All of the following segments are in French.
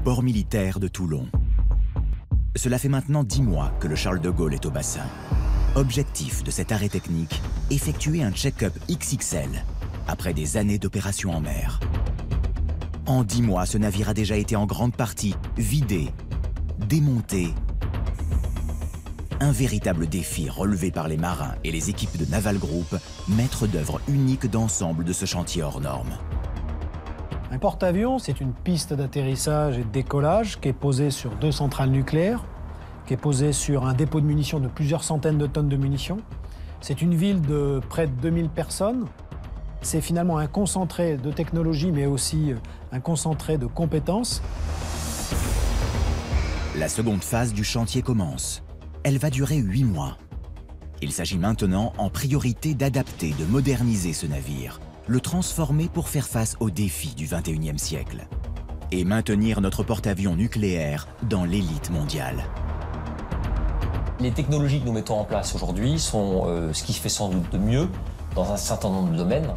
port militaire de Toulon. Cela fait maintenant 10 mois que le Charles de Gaulle est au bassin. Objectif de cet arrêt technique, effectuer un check-up XXL après des années d'opérations en mer. En 10 mois, ce navire a déjà été en grande partie vidé, démonté. Un véritable défi relevé par les marins et les équipes de Naval Group, maîtres d'œuvre unique d'ensemble de ce chantier hors norme. Un porte-avions, c'est une piste d'atterrissage et de décollage qui est posée sur 2 centrales nucléaires, qui est posée sur un dépôt de munitions de plusieurs centaines de tonnes de munitions. C'est une ville de près de 2000 personnes. C'est finalement un concentré de technologie, mais aussi un concentré de compétences. La seconde phase du chantier commence. Elle va durer 8 mois. Il s'agit maintenant en priorité d'adapter, de moderniser ce navire, le transformer pour faire face aux défis du XXIe siècle et maintenir notre porte-avions nucléaire dans l'élite mondiale. Les technologies que nous mettons en place aujourd'hui sont ce qui se fait sans doute de mieux dans un certain nombre de domaines.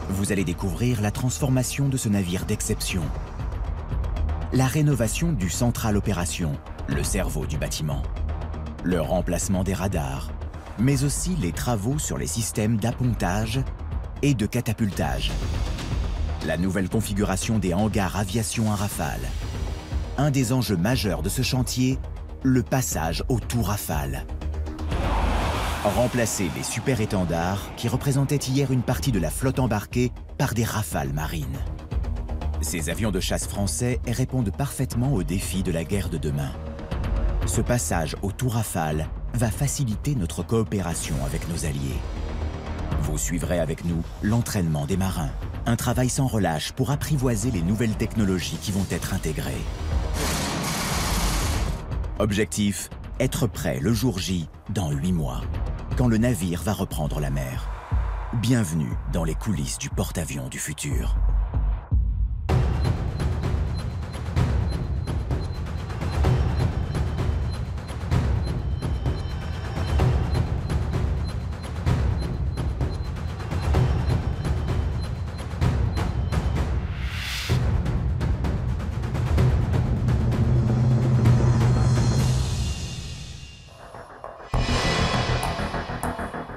Vous allez découvrir la transformation de ce navire d'exception, la rénovation du central opération, le cerveau du bâtiment, le remplacement des radars, mais aussi les travaux sur les systèmes d'appontage et de catapultage, la nouvelle configuration des hangars aviation à Rafale. Un des enjeux majeurs de ce chantier, le passage au tout Rafale. Remplacer les super-étendards qui représentaient hier une partie de la flotte embarquée par des Rafales marines. Ces avions de chasse français répondent parfaitement aux défis de la guerre de demain. Ce passage au tout Rafale va faciliter notre coopération avec nos alliés. Vous suivrez avec nous l'entraînement des marins, un travail sans relâche pour apprivoiser les nouvelles technologies qui vont être intégrées. Objectif, être prêt le jour J dans 8 mois, quand le navire va reprendre la mer. Bienvenue dans les coulisses du porte-avions du futur.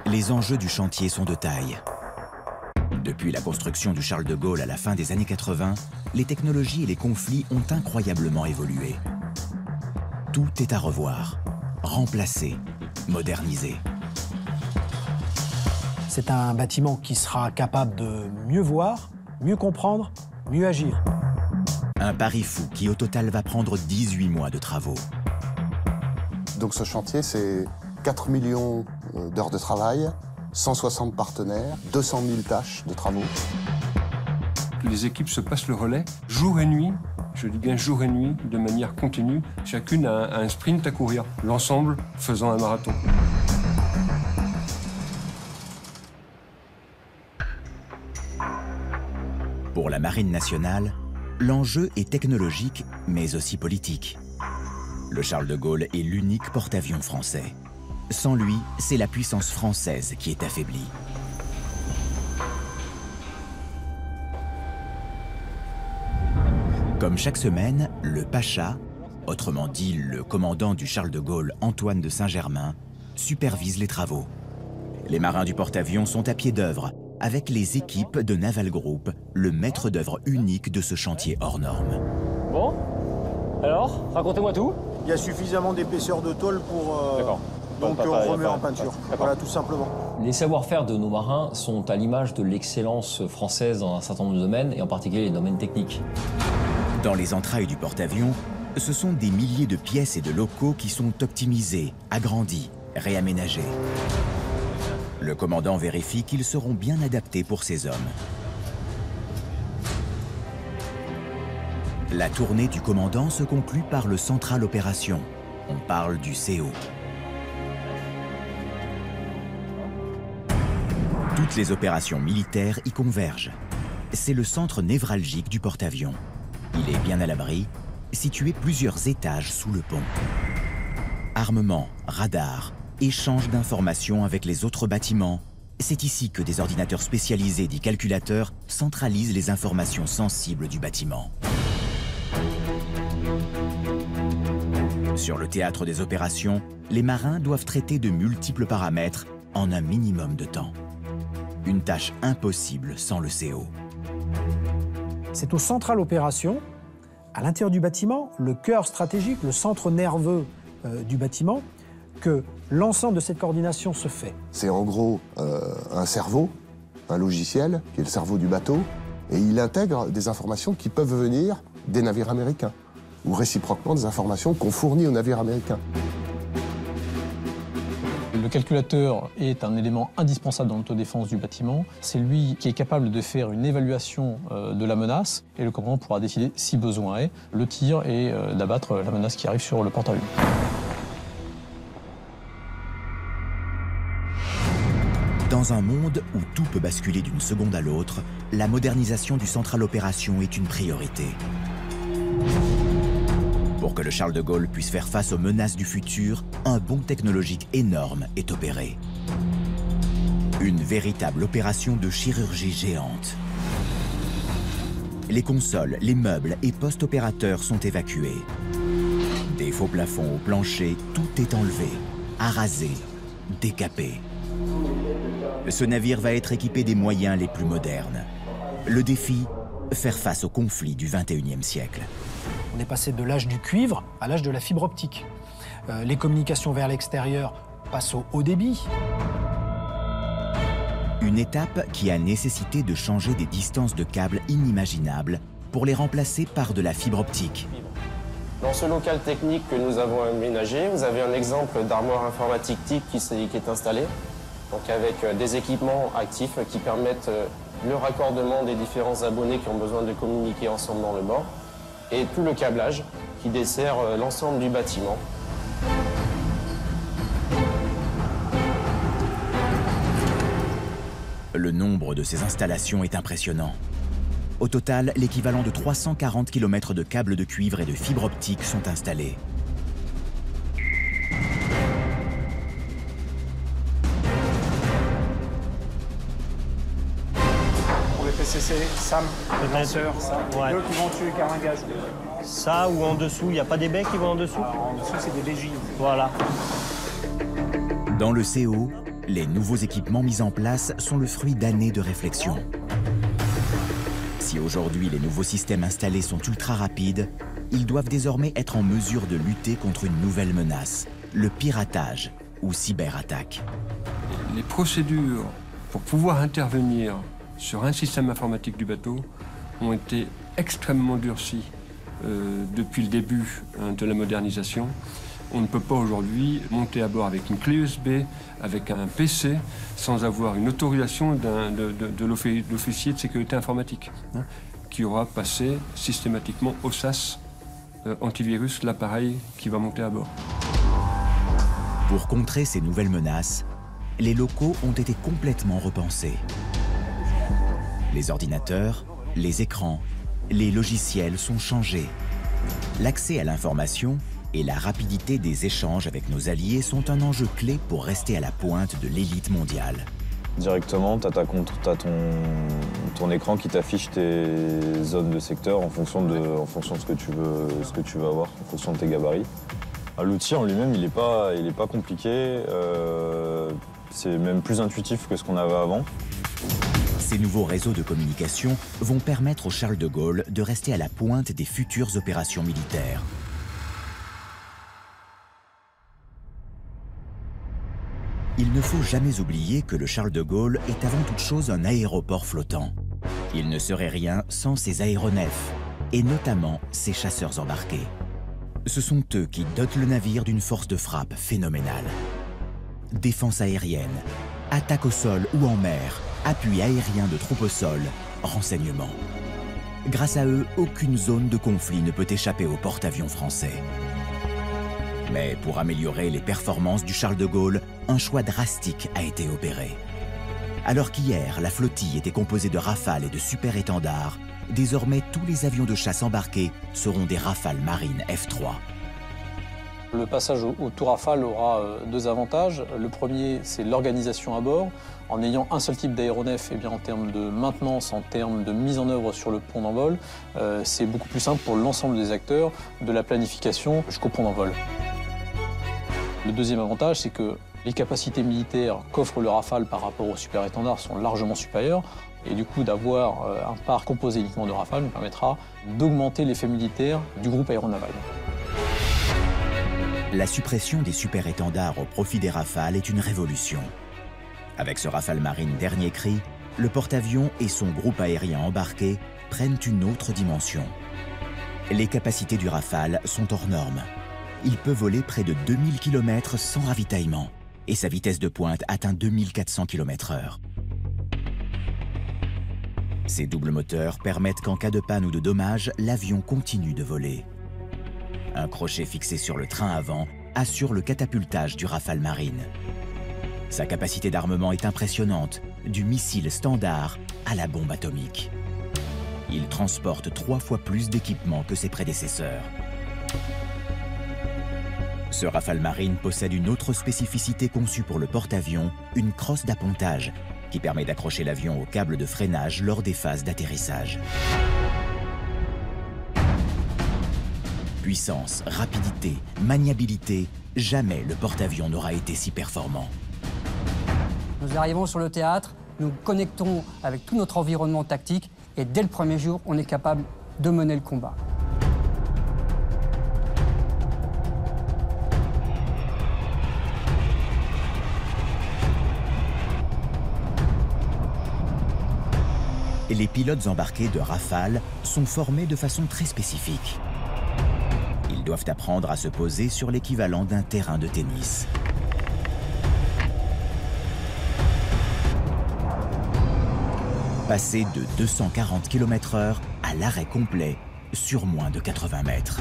Les enjeux du chantier sont de taille. Depuis la construction du Charles de Gaulle à la fin des années 80, les technologies et les conflits ont incroyablement évolué. Tout est à revoir, remplacer, moderniser. C'est un bâtiment qui sera capable de mieux voir, mieux comprendre, mieux agir. Un pari fou qui au total va prendre 18 mois de travaux. Donc ce chantier, c'est 4 millions d'heures de travail, 160 partenaires, 200 000 tâches de travaux. Les équipes se passent le relais jour et nuit, je dis bien jour et nuit, de manière continue. Chacune a un sprint à courir, l'ensemble faisant un marathon. Pour la Marine nationale, l'enjeu est technologique, mais aussi politique. Le Charles de Gaulle est l'unique porte-avions français. Sans lui, c'est la puissance française qui est affaiblie. Comme chaque semaine, le Pacha, autrement dit le commandant du Charles de Gaulle, Antoine de Saint-Germain, supervise les travaux. Les marins du porte-avions sont à pied d'œuvre, avec les équipes de Naval Group, le maître d'œuvre unique de ce chantier hors norme. Bon, alors, racontez-moi tout. Il y a suffisamment d'épaisseur de tôle pour... D'accord. Donc on remet en peinture, voilà, tout simplement. Les savoir-faire de nos marins sont à l'image de l'excellence française dans un certain nombre de domaines, et en particulier les domaines techniques. Dans les entrailles du porte-avions, ce sont des milliers de pièces et de locaux qui sont optimisés, agrandis, réaménagés. Le commandant vérifie qu'ils seront bien adaptés pour ces hommes. La tournée du commandant se conclut par le central opération. On parle du CO. Toutes les opérations militaires y convergent. C'est le centre névralgique du porte-avions. Il est bien à l'abri, situé plusieurs étages sous le pont. Armement, radar, échange d'informations avec les autres bâtiments. C'est ici que des ordinateurs spécialisés dits calculateurs centralisent les informations sensibles du bâtiment. Sur le théâtre des opérations, les marins doivent traiter de multiples paramètres en un minimum de temps. Une tâche impossible sans le CO. C'est au central opération, à l'intérieur du bâtiment, le cœur stratégique, le centre nerveux du bâtiment, que l'ensemble de cette coordination se fait. C'est en gros un cerveau, un logiciel, qui est le cerveau du bateau, et il intègre des informations qui peuvent venir des navires américains, ou réciproquement des informations qu'on fournit aux navires américains. Le calculateur est un élément indispensable dans l'autodéfense du bâtiment. C'est lui qui est capable de faire une évaluation de la menace et le commandant pourra décider, si besoin est, le tir et d'abattre la menace qui arrive sur le porte-avions. Dans un monde où tout peut basculer d'une seconde à l'autre, la modernisation du central opération est une priorité. Pour que le Charles de Gaulle puisse faire face aux menaces du futur, un bond technologique énorme est opéré. Une véritable opération de chirurgie géante. Les consoles, les meubles et post-opérateurs sont évacués. Des faux plafonds au plancher, tout est enlevé, arasé, décapé. Ce navire va être équipé des moyens les plus modernes. Le défi, faire face aux conflits du XXIe siècle. On est passé de l'âge du cuivre à l'âge de la fibre optique. Les communications vers l'extérieur passent au haut débit. Une étape qui a nécessité de changer des distances de câbles inimaginables pour les remplacer par de la fibre optique. Dans ce local technique que nous avons aménagé, vous avez un exemple d'armoire informatique TIC qui est installé, donc avec des équipements actifs qui permettent le raccordement des différents abonnés qui ont besoin de communiquer ensemble dans le bord, et tout le câblage qui dessert l'ensemble du bâtiment. Le nombre de ces installations est impressionnant. Au total, l'équivalent de 340 km de câbles de cuivre et de fibre optique sont installés. Pour les PCC, SAM, les lanceurs, Ouais. eux qui vont tuer carringage. Ça ou en dessous, il n'y a pas des baies qui vont en dessous? En dessous, c'est des BJ. Voilà. Dans le CO, les nouveaux équipements mis en place sont le fruit d'années de réflexion. Si aujourd'hui les nouveaux systèmes installés sont ultra rapides, ils doivent désormais être en mesure de lutter contre une nouvelle menace, le piratage ou cyberattaque. Les procédures pour pouvoir intervenir sur un système informatique du bateau ont été extrêmement durcies depuis le début de la modernisation. On ne peut pas aujourd'hui monter à bord avec une clé USB, avec un PC, sans avoir une autorisation de l'officier de sécurité informatique, qui aura passé systématiquement au SAS antivirus l'appareil qui va monter à bord. Pour contrer ces nouvelles menaces, les locaux ont été complètement repensés. Les ordinateurs, les écrans, les logiciels sont changés. L'accès à l'information et la rapidité des échanges avec nos alliés sont un enjeu clé pour rester à la pointe de l'élite mondiale. Directement, tu as ton écran qui t'affiche tes zones de secteur en fonction de ce que tu veux avoir, en fonction de tes gabarits. L'outil en lui-même, il est pas compliqué, c'est même plus intuitif que ce qu'on avait avant. Ces nouveaux réseaux de communication vont permettre au Charles de Gaulle de rester à la pointe des futures opérations militaires. Il ne faut jamais oublier que le Charles de Gaulle est avant toute chose un aéroport flottant. Il ne serait rien sans ses aéronefs, et notamment ses chasseurs embarqués. Ce sont eux qui dotent le navire d'une force de frappe phénoménale. Défense aérienne, attaque au sol ou en mer, appui aérien de troupes au sol, renseignement. Grâce à eux, aucune zone de conflit ne peut échapper aux porte-avions français. Mais pour améliorer les performances du Charles de Gaulle, un choix drastique a été opéré. Alors qu'hier, la flottille était composée de Rafales et de super-étendards, désormais tous les avions de chasse embarqués seront des Rafales marines F3. Le passage au tout Rafale aura deux avantages. Le premier, c'est l'organisation à bord. En ayant un seul type d'aéronef, en termes de maintenance, en termes de mise en œuvre sur le pont d'envol, c'est beaucoup plus simple pour l'ensemble des acteurs, de la planification jusqu'au pont d'envol. Le deuxième avantage, c'est que les capacités militaires qu'offre le Rafale par rapport au super étendard sont largement supérieures. Et du coup, d'avoir un parc composé uniquement de Rafale nous permettra d'augmenter l'effet militaire du groupe aéronaval. La suppression des super étendards au profit des Rafales est une révolution. Avec ce Rafale Marine dernier cri, le porte-avions et son groupe aérien embarqué prennent une autre dimension. Les capacités du Rafale sont hors normes. Il peut voler près de 2000 km sans ravitaillement et sa vitesse de pointe atteint 2400 km/h. Ces doubles moteurs permettent qu'en cas de panne ou de dommage, l'avion continue de voler. Un crochet fixé sur le train avant assure le catapultage du Rafale Marine. Sa capacité d'armement est impressionnante, du missile standard à la bombe atomique. Il transporte 3 fois plus d'équipement que ses prédécesseurs. Ce Rafale Marine possède une autre spécificité conçue pour le porte-avions, une crosse d'appontage, qui permet d'accrocher l'avion au câble de freinage lors des phases d'atterrissage. Puissance, rapidité, maniabilité, jamais le porte-avions n'aura été si performant. Nous arrivons sur le théâtre, nous connectons avec tout notre environnement tactique et dès le premier jour, on est capable de mener le combat. Les pilotes embarqués de Rafale sont formés de façon très spécifique. Ils doivent apprendre à se poser sur l'équivalent d'un terrain de tennis. Passer de 240 km/h à l'arrêt complet sur moins de 80 mètres.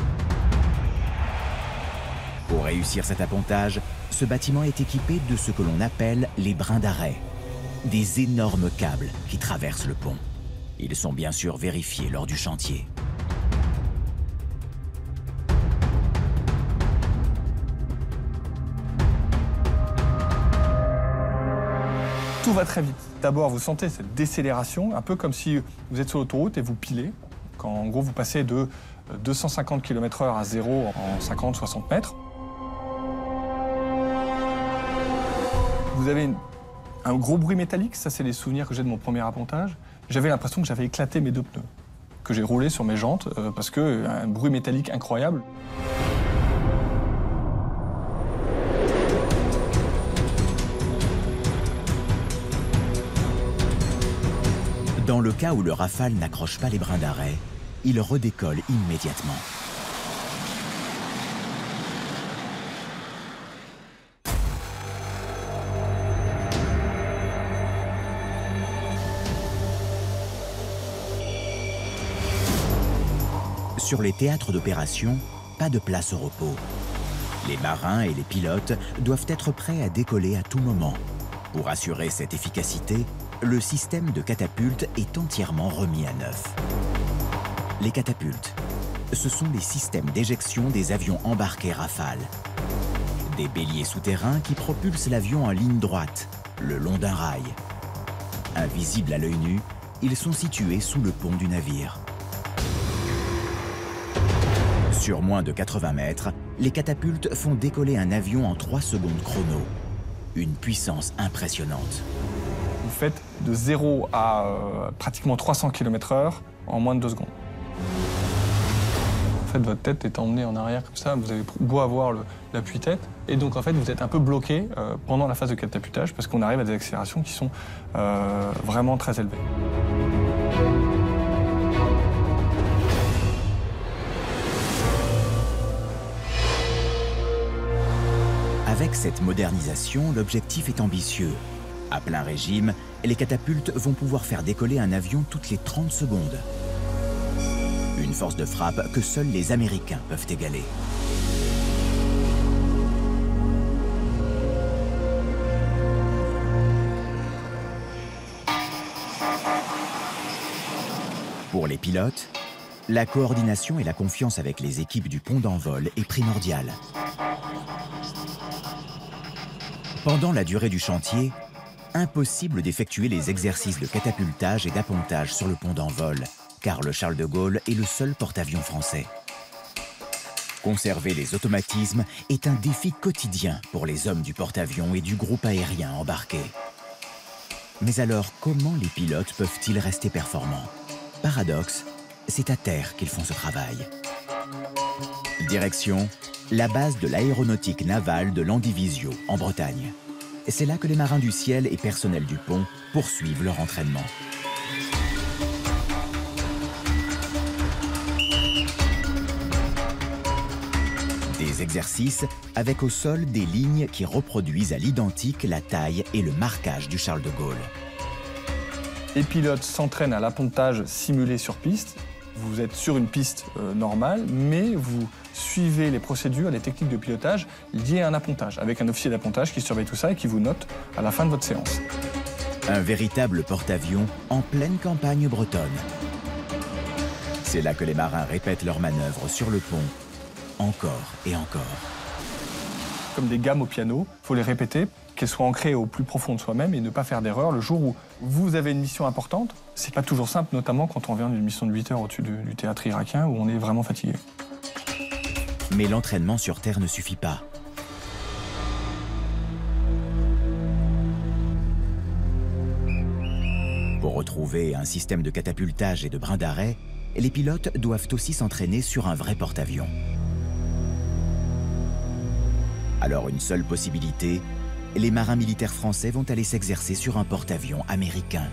Pour réussir cet appontage, ce bâtiment est équipé de ce que l'on appelle les brins d'arrêt, des énormes câbles qui traversent le pont. Ils sont bien sûr vérifiés lors du chantier. Tout va très vite. D'abord, vous sentez cette décélération, un peu comme si vous êtes sur l'autoroute et vous pilez. Quand en gros vous passez de 250 km/h à 0 en 50-60 mètres. Vous avez un gros bruit métallique, ça c'est les souvenirs que j'ai de mon premier appontage. J'avais l'impression que j'avais éclaté mes 2 pneus, que j'ai roulé sur mes jantes, parce que un bruit métallique incroyable. Dans le cas où le Rafale n'accroche pas les brins d'arrêt, il redécolle immédiatement. Sur les théâtres d'opération, pas de place au repos. Les marins et les pilotes doivent être prêts à décoller à tout moment. Pour assurer cette efficacité, le système de catapulte est entièrement remis à neuf. Les catapultes, ce sont les systèmes d'éjection des avions embarqués Rafale. Des béliers souterrains qui propulsent l'avion en ligne droite, le long d'un rail. Invisibles à l'œil nu, ils sont situés sous le pont du navire. Sur moins de 80 mètres, les catapultes font décoller un avion en 3 secondes chrono. Une puissance impressionnante. Vous faites de 0 à pratiquement 300 km/h en moins de 2 secondes. En fait, votre tête est emmenée en arrière comme ça, vous avez beau avoir l'appui-tête, et donc en fait vous êtes un peu bloqué pendant la phase de catapultage parce qu'on arrive à des accélérations qui sont vraiment très élevées. Avec cette modernisation, l'objectif est ambitieux. À plein régime, les catapultes vont pouvoir faire décoller un avion toutes les 30 secondes. Une force de frappe que seuls les Américains peuvent égaler. Pour les pilotes, la coordination et la confiance avec les équipes du pont d'envol est primordiale. Pendant la durée du chantier, impossible d'effectuer les exercices de catapultage et d'appontage sur le pont d'envol, car le Charles de Gaulle est le seul porte-avions français. Conserver les automatismes est un défi quotidien pour les hommes du porte-avions et du groupe aérien embarqué. Mais alors, comment les pilotes peuvent-ils rester performants? Paradoxe, c'est à terre qu'ils font ce travail. Direction, la base de l'aéronautique navale de Landivisio, en Bretagne. C'est là que les marins du ciel et personnel du pont poursuivent leur entraînement. Des exercices avec au sol des lignes qui reproduisent à l'identique la taille et le marquage du Charles de Gaulle. Les pilotes s'entraînent à l'appontage simulé sur piste. Vous êtes sur une piste normale, mais vous suivez les procédures, les techniques de pilotage liées à un appontage, avec un officier d'appontage qui surveille tout ça et qui vous note à la fin de votre séance. Un véritable porte-avions en pleine campagne bretonne. C'est là que les marins répètent leurs manœuvres sur le pont, encore et encore. Comme des gammes au piano, il faut les répéter, qu'elles soient ancrées au plus profond de soi-même et ne pas faire d'erreur le jour où vous avez une mission importante. C'est pas toujours simple, notamment quand on vient d'une mission de 8 heures au-dessus du théâtre irakien où on est vraiment fatigué. Mais l'entraînement sur Terre ne suffit pas. Pour retrouver un système de catapultage et de brin d'arrêt, les pilotes doivent aussi s'entraîner sur un vrai porte-avions. Alors une seule possibilité, les marins militaires français vont aller s'exercer sur un porte-avions américain.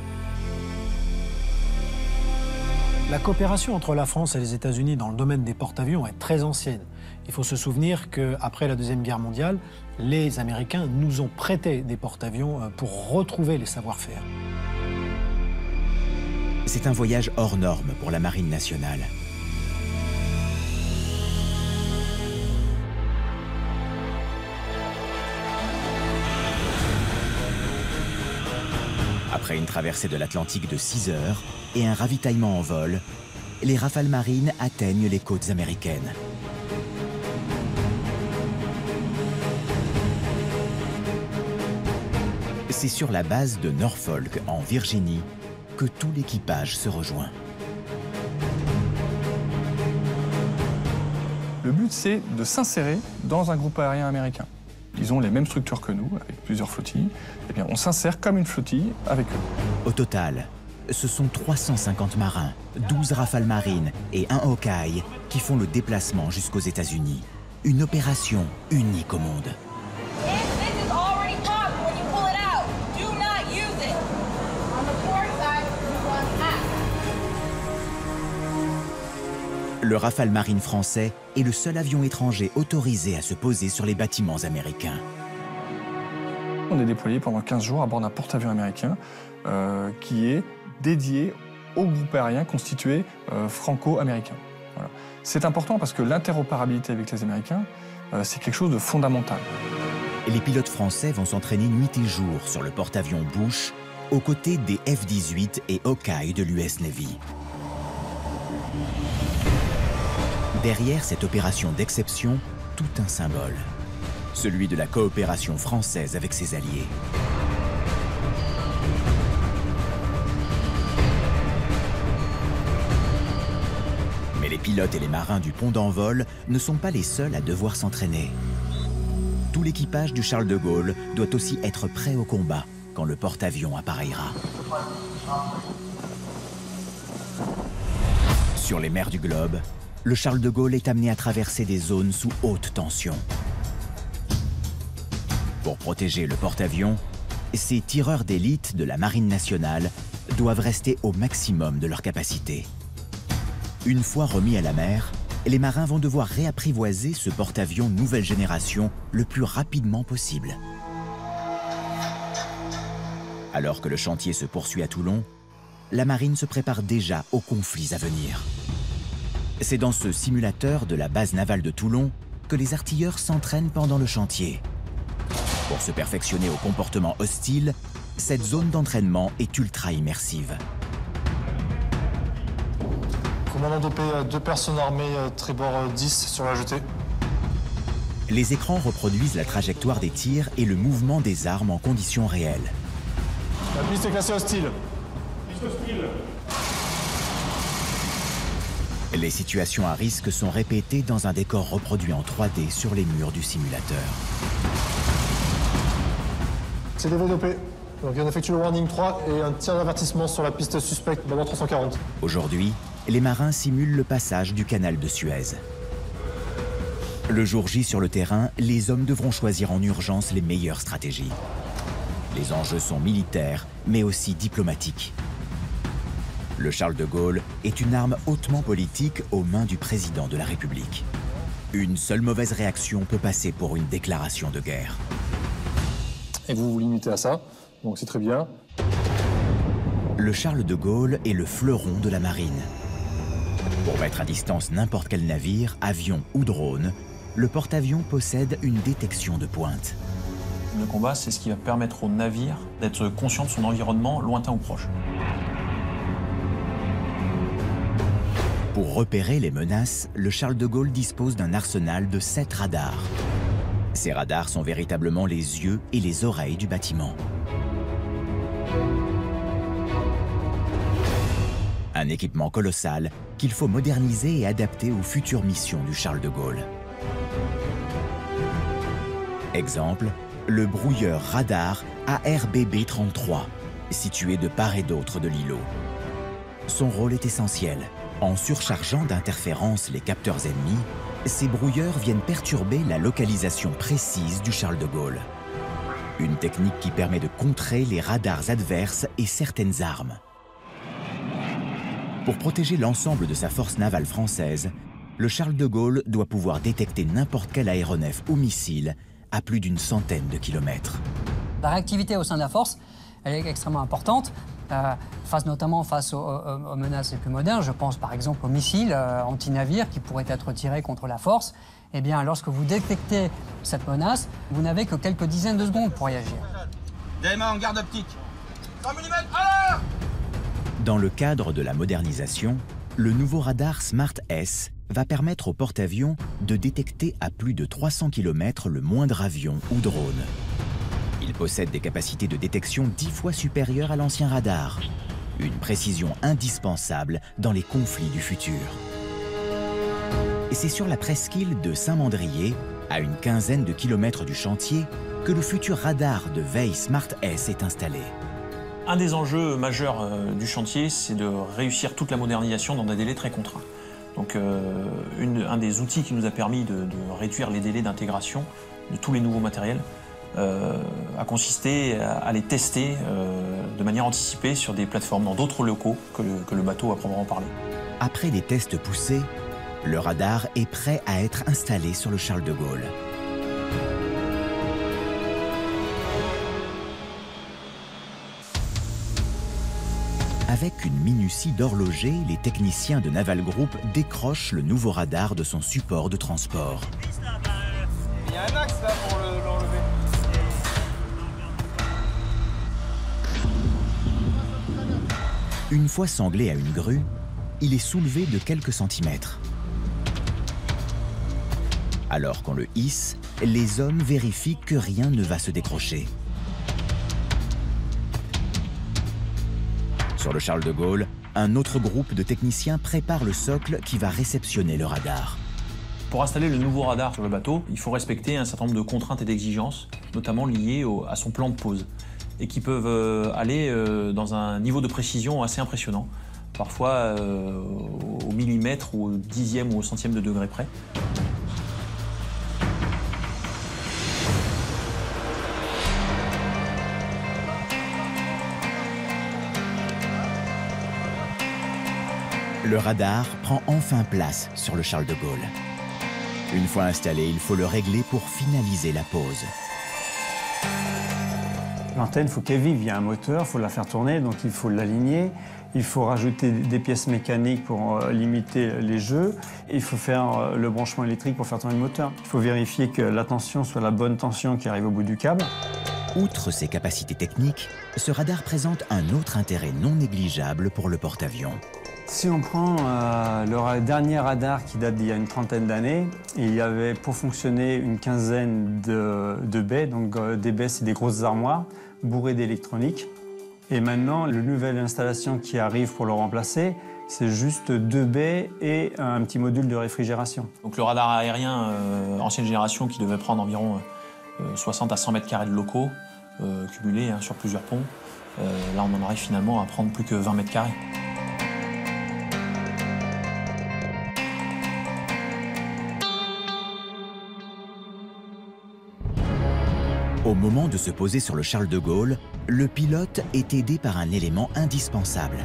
La coopération entre la France et les États-Unis dans le domaine des porte-avions est très ancienne. Il faut se souvenir qu'après la Deuxième Guerre mondiale, les Américains nous ont prêté des porte-avions pour retrouver les savoir-faire. C'est un voyage hors norme pour la Marine nationale. Après une traversée de l'Atlantique de 6 heures et un ravitaillement en vol, les Rafales marines atteignent les côtes américaines. C'est sur la base de Norfolk, en Virginie, que tout l'équipage se rejoint. Le but, c'est de s'insérer dans un groupe aérien américain. Ils ont les mêmes structures que nous, avec plusieurs flottilles. Eh bien, on s'insère comme une flottille avec eux. Au total, ce sont 350 marins, 12 Rafales marines et un Hawkeye qui font le déplacement jusqu'aux États-Unis. Une opération unique au monde. Le Rafale Marine français est le seul avion étranger autorisé à se poser sur les bâtiments américains. On est déployé pendant 15 jours à bord d'un porte-avions américain qui est dédié au groupe aérien constitué franco-américain. Voilà. C'est important parce que l'interopérabilité avec les Américains, c'est quelque chose de fondamental. Les pilotes français vont s'entraîner nuit et jour sur le porte-avions Bush, aux côtés des F-18 et Hawkeye de l'US Navy. Derrière cette opération d'exception, tout un symbole. Celui de la coopération française avec ses alliés. Mais les pilotes et les marins du pont d'envol ne sont pas les seuls à devoir s'entraîner. Tout l'équipage du Charles de Gaulle doit aussi être prêt au combat quand le porte-avions appareillera. Sur les mers du globe, le Charles de Gaulle est amené à traverser des zones sous haute tension. Pour protéger le porte-avions, ces tireurs d'élite de la Marine nationale doivent rester au maximum de leur capacité. Une fois remis à la mer, les marins vont devoir réapprivoiser ce porte-avions nouvelle génération le plus rapidement possible. Alors que le chantier se poursuit à Toulon, la Marine se prépare déjà aux conflits à venir. C'est dans ce simulateur de la base navale de Toulon que les artilleurs s'entraînent pendant le chantier. Pour se perfectionner au comportement hostile, cette zone d'entraînement est ultra immersive. Commandant DP, 2 personnes armées, tribord 10 sur la jetée. Les écrans reproduisent la trajectoire des tirs et le mouvement des armes en conditions réelles. La piste est classée hostile. Piste hostile. Les situations à risque sont répétées dans un décor reproduit en 3D sur les murs du simulateur. C'est développé. Donc on effectue le warning 3 et un tir d'avertissement sur la piste suspecte dans 340. Aujourd'hui, les marins simulent le passage du canal de Suez. Le jour J sur le terrain, les hommes devront choisir en urgence les meilleures stratégies. Les enjeux sont militaires, mais aussi diplomatiques. Le Charles de Gaulle est une arme hautement politique aux mains du président de la République. Une seule mauvaise réaction peut passer pour une déclaration de guerre. Et vous vous limitez à ça, donc c'est très bien. Le Charles de Gaulle est le fleuron de la marine. Pour mettre à distance n'importe quel navire, avion ou drone, le porte-avions possède une détection de pointe. Le combat, c'est ce qui va permettre au navire d'être conscient de son environnement, lointain ou proche. Pour repérer les menaces, le Charles de Gaulle dispose d'un arsenal de 7 radars. Ces radars sont véritablement les yeux et les oreilles du bâtiment. Un équipement colossal qu'il faut moderniser et adapter aux futures missions du Charles de Gaulle. Exemple, le brouilleur radar ARBB-33, situé de part et d'autre de l'îlot. Son rôle est essentiel. En surchargeant d'interférences les capteurs ennemis, ces brouilleurs viennent perturber la localisation précise du Charles de Gaulle. Une technique qui permet de contrer les radars adverses et certaines armes. Pour protéger l'ensemble de sa force navale française, le Charles de Gaulle doit pouvoir détecter n'importe quel aéronef ou missile à plus d'une centaine de kilomètres. La réactivité au sein de la force, elle est extrêmement importante, notamment face aux menaces les plus modernes. Je pense par exemple aux missiles anti-navires qui pourraient être tirés contre la force. Eh bien, lorsque vous détectez cette menace, vous n'avez que quelques dizaines de secondes pour réagir. DMA en garde optique. 100 mm à l'heure. Dans le cadre de la modernisation, le nouveau radar Smart S va permettre au porte-avions de détecter à plus de 300 km le moindre avion ou drone. Il possède des capacités de détection 10 fois supérieures à l'ancien radar. Une précision indispensable dans les conflits du futur. Et c'est sur la presqu'île de Saint-Mandrier, à une quinzaine de kilomètres du chantier, que le futur radar de veille Smart S est installé. Un des enjeux majeurs du chantier, c'est de réussir toute la modernisation dans des délais très contraints. Donc un des outils qui nous a permis de réduire les délais d'intégration de tous les nouveaux matériels a consisté à les tester de manière anticipée sur des plateformes dans d'autres locaux que le bateau à proprement parler. Après des tests poussés, le radar est prêt à être installé sur le Charles de Gaulle. Avec une minutie d'horloger, les techniciens de Naval Group décrochent le nouveau radar de son support de transport. Il y a un axe là pour l'enlever. Une fois sanglé à une grue, il est soulevé de quelques centimètres. Alors qu'on le hisse, les hommes vérifient que rien ne va se décrocher. Sur le Charles de Gaulle, un autre groupe de techniciens prépare le socle qui va réceptionner le radar. Pour installer le nouveau radar sur le bateau, il faut respecter un certain nombre de contraintes et d'exigences, notamment liées à son plan de pose, et qui peuvent aller dans un niveau de précision assez impressionnant, parfois au millimètre ou au dixième ou au centième de degré près. Le radar prend enfin place sur le Charles de Gaulle. Une fois installé, il faut le régler pour finaliser la pose. L'antenne, il faut qu'elle vive, il y a un moteur, il faut la faire tourner, donc il faut l'aligner. Il faut rajouter des pièces mécaniques pour limiter les jeux. Il faut faire le branchement électrique pour faire tourner le moteur. Il faut vérifier que la tension soit la bonne tension qui arrive au bout du câble. Outre ses capacités techniques, ce radar présente un autre intérêt non négligeable pour le porte-avions. Si on prend le dernier radar qui date d'il y a une trentaine d'années, il y avait pour fonctionner une quinzaine de baies. Donc des baies, c'est des grosses armoires bourrées d'électronique. Et maintenant, la nouvelle installation qui arrive pour le remplacer, c'est juste 2 baies et un petit module de réfrigération. Donc le radar aérien ancienne génération qui devait prendre environ 60 à 100 mètres carrés de locaux cumulés sur plusieurs ponts, là on en arrive finalement à prendre plus que 20 mètres carrés. Au moment de se poser sur le Charles de Gaulle, le pilote est aidé par un élément indispensable,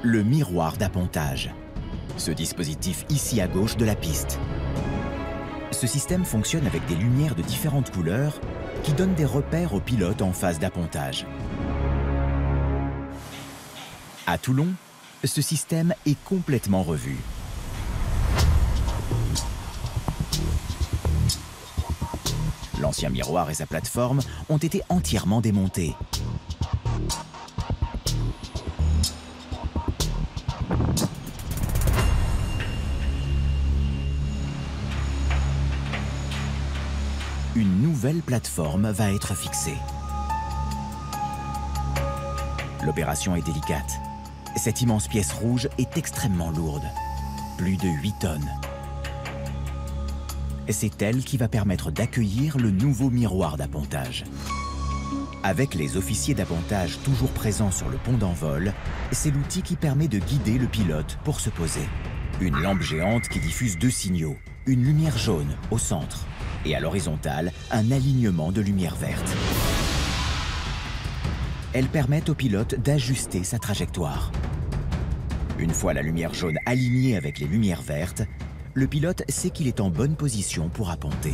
le miroir d'appontage. Ce dispositif ici à gauche de la piste. Ce système fonctionne avec des lumières de différentes couleurs qui donnent des repères au pilote en phase d'appontage. À Toulon, ce système est complètement revu. L'ancien miroir et sa plateforme ont été entièrement démontés. Une nouvelle plateforme va être fixée. L'opération est délicate. Cette immense pièce rouge est extrêmement lourde, plus de 8 tonnes. C'est elle qui va permettre d'accueillir le nouveau miroir d'appontage. Avec les officiers d'appontage toujours présents sur le pont d'envol, c'est l'outil qui permet de guider le pilote pour se poser. Une lampe géante qui diffuse 2 signaux, une lumière jaune au centre et à l'horizontale, un alignement de lumière verte. Elles permettent au pilote d'ajuster sa trajectoire. Une fois la lumière jaune alignée avec les lumières vertes, le pilote sait qu'il est en bonne position pour apponter.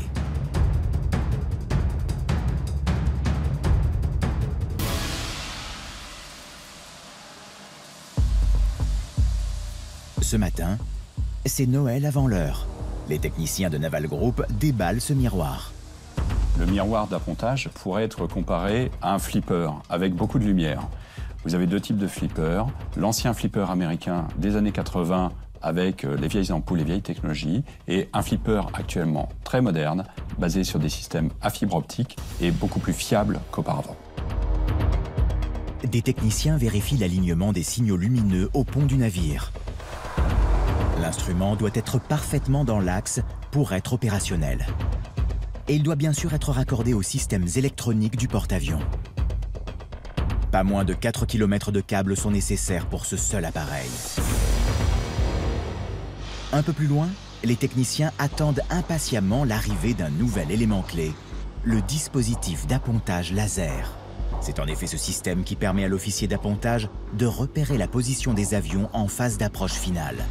Ce matin, c'est Noël avant l'heure. Les techniciens de Naval Group déballent ce miroir. Le miroir d'appontage pourrait être comparé à un flipper avec beaucoup de lumière. Vous avez 2 types de flippers. L'ancien flipper américain des années 80 avec les vieilles ampoules, les vieilles technologies, et un flipper actuellement très moderne, basé sur des systèmes à fibre optique et beaucoup plus fiable qu'auparavant. Des techniciens vérifient l'alignement des signaux lumineux au pont du navire. L'instrument doit être parfaitement dans l'axe pour être opérationnel. Et il doit bien sûr être raccordé aux systèmes électroniques du porte-avions. Pas moins de 4 km de câbles sont nécessaires pour ce seul appareil. Un peu plus loin, les techniciens attendent impatiemment l'arrivée d'un nouvel élément clé, le dispositif d'appontage laser. C'est en effet ce système qui permet à l'officier d'appontage de repérer la position des avions en phase d'approche finale.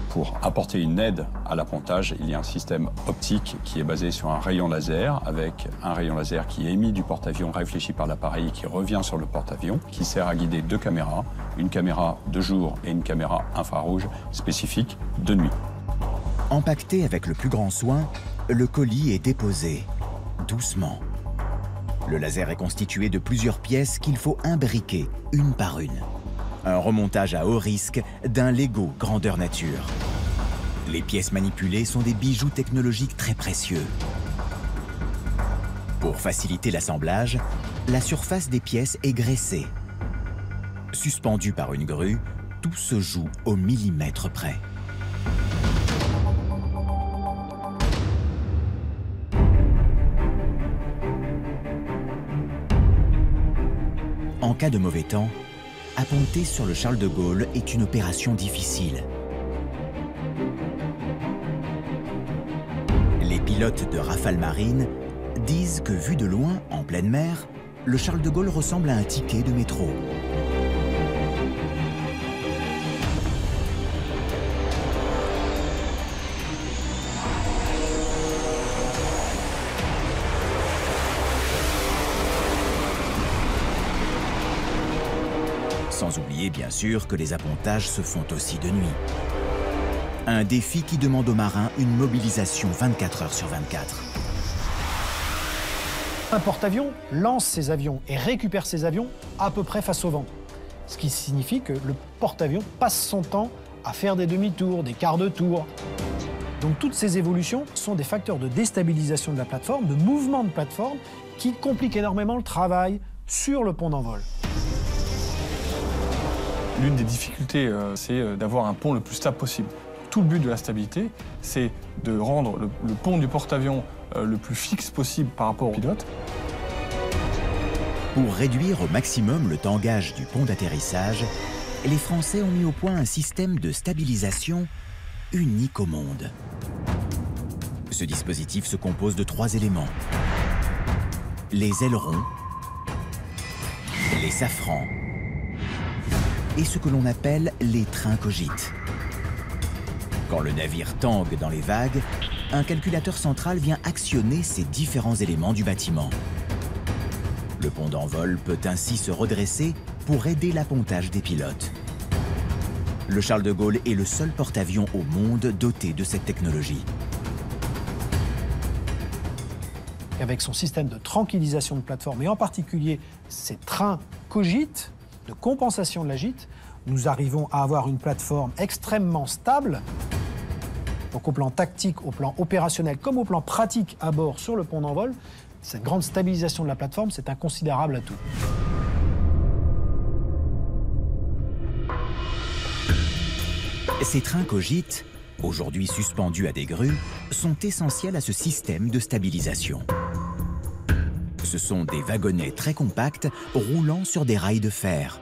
Pour apporter une aide à l'appontage, il y a un système optique qui est basé sur un rayon laser, avec un rayon laser qui est émis du porte-avions, réfléchi par l'appareil et qui revient sur le porte-avions, qui sert à guider 2 caméras, une caméra de jour et une caméra infrarouge spécifique de nuit. Empaqueté avec le plus grand soin, le colis est déposé, doucement. Le laser est constitué de plusieurs pièces qu'il faut imbriquer, une par une. Un remontage à haut risque d'un Lego grandeur nature. Les pièces manipulées sont des bijoux technologiques très précieux. Pour faciliter l'assemblage, la surface des pièces est graissée. Suspendu par une grue, tout se joue au millimètre près. En cas de mauvais temps, apponter sur le Charles de Gaulle est une opération difficile. Les pilotes de Rafale Marine disent que vu de loin, en pleine mer, le Charles de Gaulle ressemble à un ticket de métro. Sans oublier bien sûr que les appontages se font aussi de nuit. Un défi qui demande aux marins une mobilisation 24 heures sur 24. Un porte-avions lance ses avions et récupère ses avions à peu près face au vent. Ce qui signifie que le porte-avions passe son temps à faire des demi-tours, des quarts de tour. Donc toutes ces évolutions sont des facteurs de déstabilisation de la plateforme, de mouvement de plateforme, qui compliquent énormément le travail sur le pont d'envol. L'une des difficultés, c'est d'avoir un pont le plus stable possible. Tout le but de la stabilité, c'est de rendre le pont du porte-avions le plus fixe possible par rapport au pilote. Pour réduire au maximum le tangage du pont d'atterrissage, les Français ont mis au point un système de stabilisation unique au monde. Ce dispositif se compose de 3 éléments. Les ailerons, les safrans et ce que l'on appelle les trains cogites. Quand le navire tangue dans les vagues, un calculateur central vient actionner ces différents éléments du bâtiment. Le pont d'envol peut ainsi se redresser pour aider l'appontage des pilotes. Le Charles de Gaulle est le seul porte-avions au monde doté de cette technologie. Avec son système de tranquillisation de plateforme, et en particulier ces trains cogites, de compensation de la gîte, nous arrivons à avoir une plateforme extrêmement stable. Donc au plan tactique, au plan opérationnel, comme au plan pratique à bord sur le pont d'envol, cette grande stabilisation de la plateforme, c'est un considérable atout. Ces trains cogites, aujourd'hui suspendus à des grues, sont essentiels à ce système de stabilisation. Ce sont des wagonnets très compacts roulant sur des rails de fer.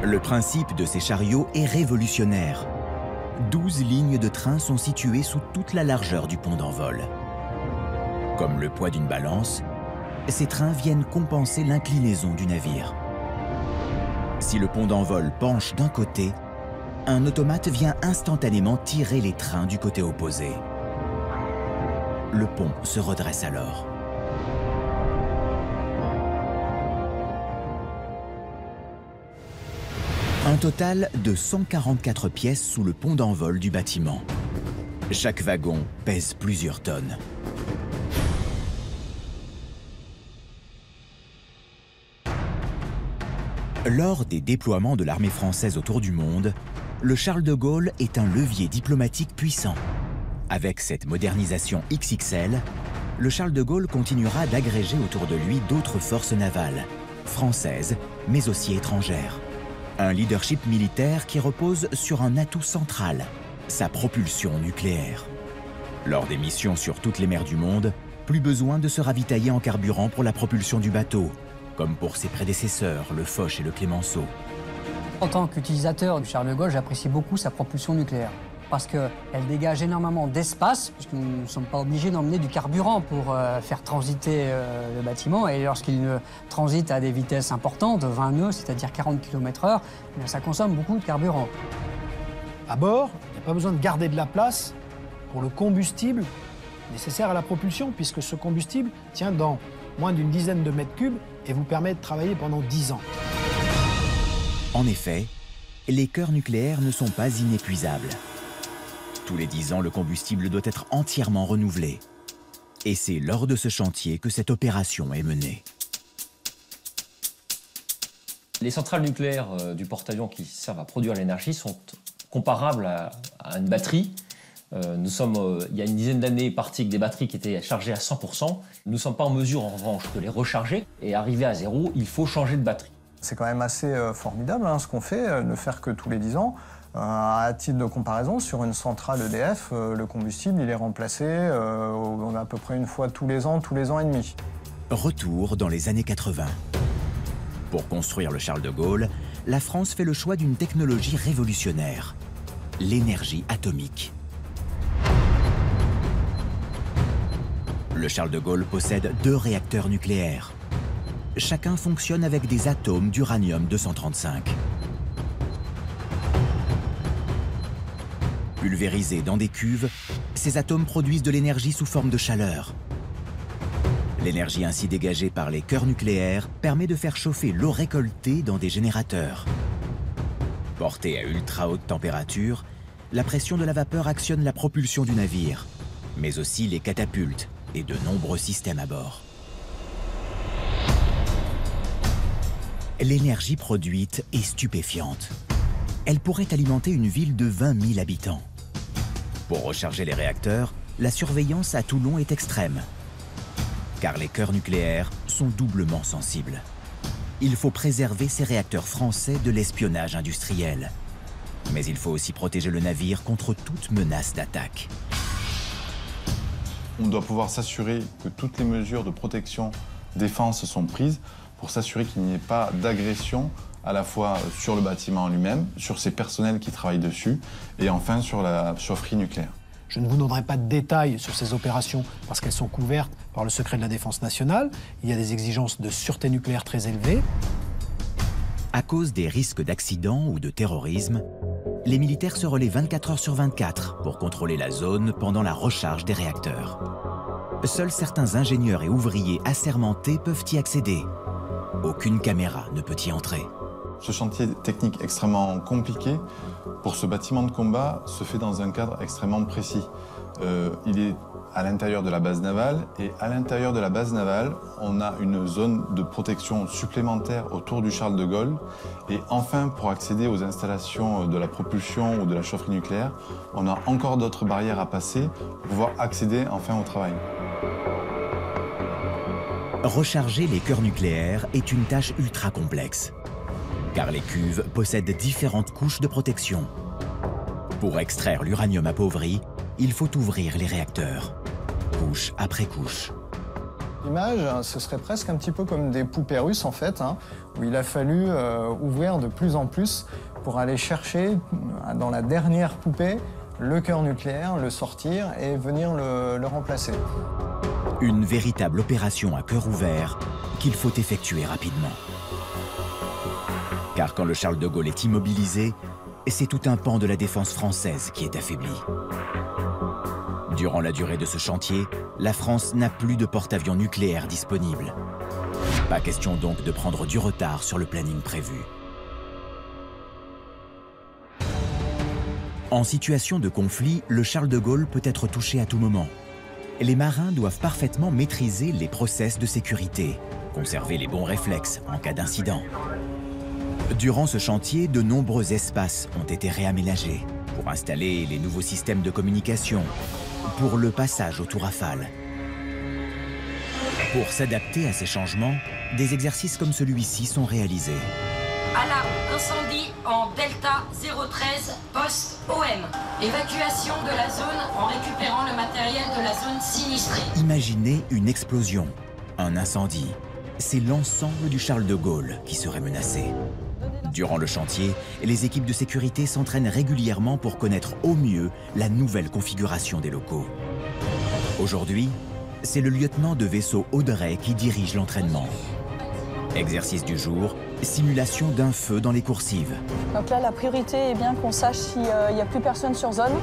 Le principe de ces chariots est révolutionnaire. 12 lignes de train sont situées sous toute la largeur du pont d'envol. Comme le poids d'une balance, ces trains viennent compenser l'inclinaison du navire. Si le pont d'envol penche d'un côté, un automate vient instantanément tirer les trains du côté opposé. Le pont se redresse alors. Un total de 144 pièces sous le pont d'envol du bâtiment. Chaque wagon pèse plusieurs tonnes. Lors des déploiements de l'armée française autour du monde, le Charles de Gaulle est un levier diplomatique puissant. Avec cette modernisation XXL, le Charles de Gaulle continuera d'agréger autour de lui d'autres forces navales, françaises, mais aussi étrangères. Un leadership militaire qui repose sur un atout central, sa propulsion nucléaire. Lors des missions sur toutes les mers du monde, plus besoin de se ravitailler en carburant pour la propulsion du bateau, comme pour ses prédécesseurs, le Foch et le Clémenceau. En tant qu'utilisateur du Charles de Gaulle, j'apprécie beaucoup sa propulsion nucléaire. Parce qu'elle dégage énormément d'espace, puisque nous ne sommes pas obligés d'emmener du carburant pour faire transiter le bâtiment. Et lorsqu'il transite à des vitesses importantes, 20 nœuds, c'est-à-dire 40 km/h, ça consomme beaucoup de carburant. À bord, il n'y a pas besoin de garder de la place pour le combustible nécessaire à la propulsion, puisque ce combustible tient dans moins d'une dizaine de mètres cubes et vous permet de travailler pendant 10 ans. En effet, les cœurs nucléaires ne sont pas inépuisables. Tous les 10 ans, le combustible doit être entièrement renouvelé. Et c'est lors de ce chantier que cette opération est menée. Les centrales nucléaires du porte-avions qui servent à produire l'énergie sont comparables à une batterie. Nous sommes, il y a une dizaine d'années, partis avec des batteries qui étaient chargées à 100%. Nous ne sommes pas en mesure, en revanche, de les recharger. Et arrivé à zéro, il faut changer de batterie. C'est quand même assez formidable ce qu'on fait, ne faire que tous les 10 ans. À titre de comparaison, sur une centrale EDF, le combustible il est remplacé on a à peu près une fois tous les ans et demi. Retour dans les années 80. Pour construire le Charles de Gaulle, la France fait le choix d'une technologie révolutionnaire, l'énergie atomique. Le Charles de Gaulle possède 2 réacteurs nucléaires. Chacun fonctionne avec des atomes d'uranium-235. Pulvérisés dans des cuves, ces atomes produisent de l'énergie sous forme de chaleur. L'énergie ainsi dégagée par les cœurs nucléaires permet de faire chauffer l'eau récoltée dans des générateurs. Portée à ultra haute température, la pression de la vapeur actionne la propulsion du navire, mais aussi les catapultes et de nombreux systèmes à bord. L'énergie produite est stupéfiante. Elle pourrait alimenter une ville de 20 000 habitants. Pour recharger les réacteurs, la surveillance à Toulon est extrême, car les cœurs nucléaires sont doublement sensibles. il faut préserver ces réacteurs français de l'espionnage industriel. Mais il faut aussi protéger le navire contre toute menace d'attaque. On doit pouvoir s'assurer que toutes les mesures de protection défense sont prises pour s'assurer qu'il n'y ait pas d'agression à la fois sur le bâtiment en lui-même, sur ses personnels qui travaillent dessus et enfin sur la chaufferie nucléaire. Je ne vous donnerai pas de détails sur ces opérations parce qu'elles sont couvertes par le secret de la défense nationale. Il y a des exigences de sûreté nucléaire très élevées. À cause des risques d'accident ou de terrorisme, les militaires se relaient 24 heures sur 24 pour contrôler la zone pendant la recharge des réacteurs. Seuls certains ingénieurs et ouvriers assermentés peuvent y accéder. Aucune caméra ne peut y entrer. Ce chantier technique extrêmement compliqué pour ce bâtiment de combat se fait dans un cadre extrêmement précis. Il est à l'intérieur de la base navale et à l'intérieur de la base navale, on a une zone de protection supplémentaire autour du Charles de Gaulle. Et enfin, pour accéder aux installations de la propulsion ou de la chaufferie nucléaire, on a encore d'autres barrières à passer pour pouvoir accéder enfin au travail. Recharger les cœurs nucléaires est une tâche ultra complexe, car les cuves possèdent différentes couches de protection. Pour extraire l'uranium appauvri, il faut ouvrir les réacteurs, couche après couche. L'image, ce serait presque un petit peu comme des poupées russes en fait, où il a fallu ouvrir de plus en plus pour aller chercher dans la dernière poupée le cœur nucléaire, le sortir et venir le remplacer. Une véritable opération à cœur ouvert qu'il faut effectuer rapidement. Car quand le Charles de Gaulle est immobilisé, c'est tout un pan de la défense française qui est affaibli. Durant la durée de ce chantier, la France n'a plus de porte-avions nucléaires disponibles. Pas question donc de prendre du retard sur le planning prévu. En situation de conflit, le Charles de Gaulle peut être touché à tout moment. Les marins doivent parfaitement maîtriser les process de sécurité, conserver les bons réflexes en cas d'incident. Durant ce chantier, de nombreux espaces ont été réaménagés pour installer les nouveaux systèmes de communication, pour le passage au tour rafale. Pour s'adapter à ces changements, des exercices comme celui-ci sont réalisés. Alarme incendie en Delta 013 poste OM. Évacuation de la zone en récupérant le matériel de la zone sinistrée. Imaginez une explosion, un incendie. C'est l'ensemble du Charles de Gaulle qui serait menacé. Durant le chantier, les équipes de sécurité s'entraînent régulièrement pour connaître au mieux la nouvelle configuration des locaux. Aujourd'hui, c'est le lieutenant de vaisseau Audrey qui dirige l'entraînement. Exercice du jour, simulation d'un feu dans les coursives. Donc là, la priorité est bien qu'on sache s'il n'y a plus personne sur zone.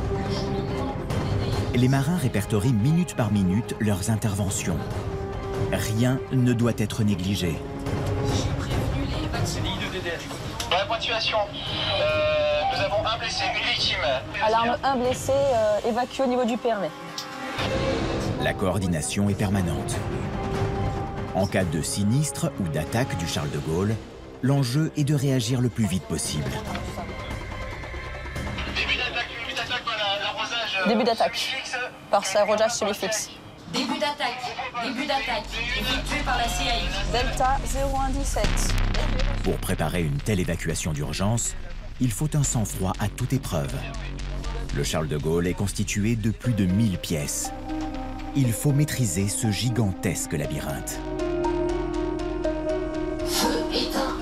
Les marins répertorient minute par minute leurs interventions. Rien ne doit être négligé. Dans la ponctuation, nous avons un blessé, une victime. Alarme, un blessé, évacué au niveau du PRV. La coordination est permanente. En cas de sinistre ou d'attaque du Charles de Gaulle, l'enjeu est de réagir le plus vite possible. Début d'attaque. Par arrosage semi-fixe. Début d'attaque, effectué par la CAI. Delta 0117. Pour préparer une telle évacuation d'urgence, il faut un sang-froid à toute épreuve. Le Charles de Gaulle est constitué de plus de 1000 pièces. Il faut maîtriser ce gigantesque labyrinthe. Feu éteint.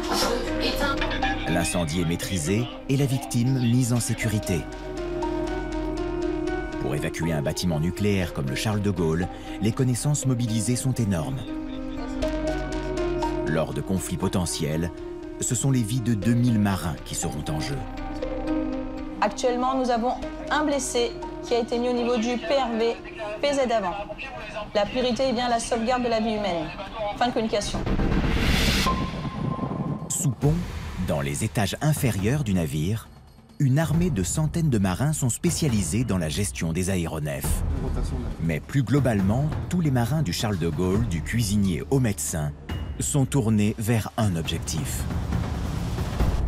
L'incendie est maîtrisé et la victime mise en sécurité. Pour évacuer un bâtiment nucléaire comme le Charles de Gaulle, les connaissances mobilisées sont énormes. Lors de conflits potentiels, ce sont les vies de 2000 marins qui seront en jeu. Actuellement, nous avons un blessé qui a été mis au niveau du PRV, PZ avant. La priorité est bien la sauvegarde de la vie humaine. Fin de communication. Sous pont, dans les étages inférieurs du navire, une armée de centaines de marins sont spécialisés dans la gestion des aéronefs. Mais plus globalement, tous les marins du Charles de Gaulle, du cuisinier au médecin, sont tournés vers un objectif.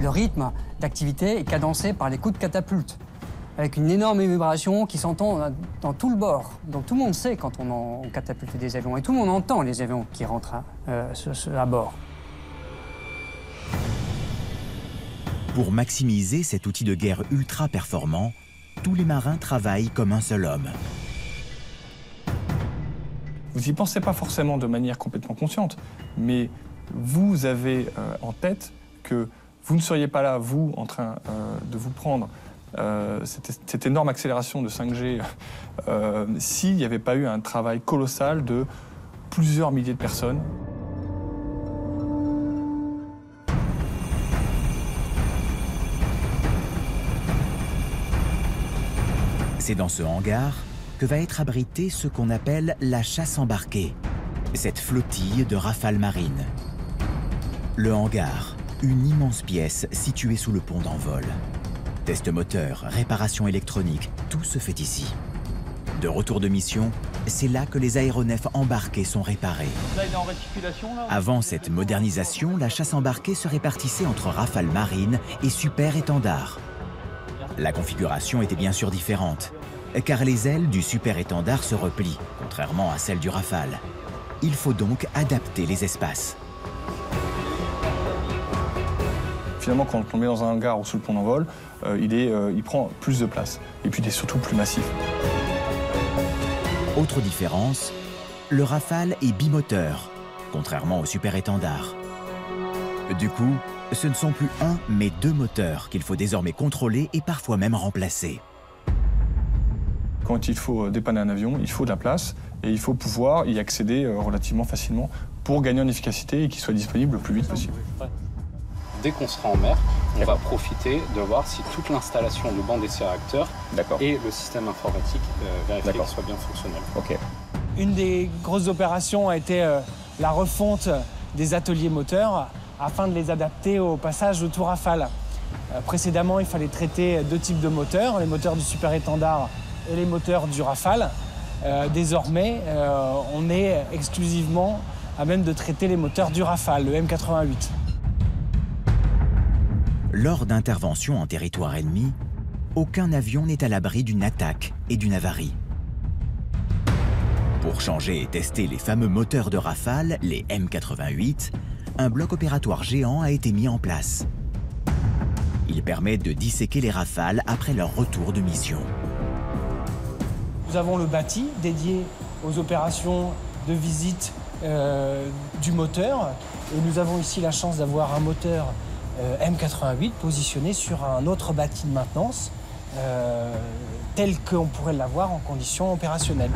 Le rythme d'activité est cadencé par les coups de catapulte, avec une énorme vibration qui s'entend dans tout le bord. Donc tout le monde sait quand on catapulte des avions, et tout le monde entend les avions qui rentrent à bord. Pour maximiser cet outil de guerre ultra performant, tous les marins travaillent comme un seul homme. Vous n'y pensez pas forcément de manière complètement consciente, mais vous avez en tête que vous ne seriez pas là, vous, en train de vous prendre cette énorme accélération de 5G s'il n'y avait pas eu un travail colossal de plusieurs milliers de personnes. C'est dans ce hangar que va être abritée ce qu'on appelle la chasse embarquée, cette flottille de rafales marines. Le hangar, une immense pièce située sous le pont d'envol. Test moteur, réparation électronique, tout se fait ici. De retour de mission, c'est là que les aéronefs embarqués sont réparés. Là, il est en réticulation, là. Avant cette modernisation, la chasse embarquée se répartissait entre rafales marines et super étendards. La configuration était bien sûr différente, car les ailes du super étendard se replient, contrairement à celles du Rafale. Il faut donc adapter les espaces. Finalement, quand on le met dans un hangar ou sous le pont d'envol, il prend plus de place. Et puis il est surtout plus massif. Autre différence, le Rafale est bimoteur, contrairement au super étendard. Du coup, ce ne sont plus un, mais deux moteurs qu'il faut désormais contrôler et parfois même remplacer. Quand il faut dépanner un avion, il faut de la place et il faut pouvoir y accéder relativement facilement pour gagner en efficacité et qu'il soit disponible le plus vite possible. Dès qu'on sera en mer, on va profiter de voir si toute l'installation du banc d'essai réacteur et le système informatique vérifié qu'il soit bien fonctionnel. Une des grosses opérations a été la refonte des ateliers moteurs afin de les adapter au passage au tout Rafale. Précédemment, il fallait traiter deux types de moteurs, les moteurs du super étendard et les moteurs du Rafale. Désormais, on est exclusivement à même de traiter les moteurs du Rafale, le M88. Lors d'interventions en territoire ennemi, aucun avion n'est à l'abri d'une attaque et d'une avarie. Pour changer et tester les fameux moteurs de Rafale, les M88, un bloc opératoire géant a été mis en place. Il permet de disséquer les Rafales après leur retour de mission. Nous avons le bâti dédié aux opérations de visite du moteur. Et nous avons ici la chance d'avoir un moteur M88 positionné sur un autre bâti de maintenance tel qu'on pourrait l'avoir en conditions opérationnelles.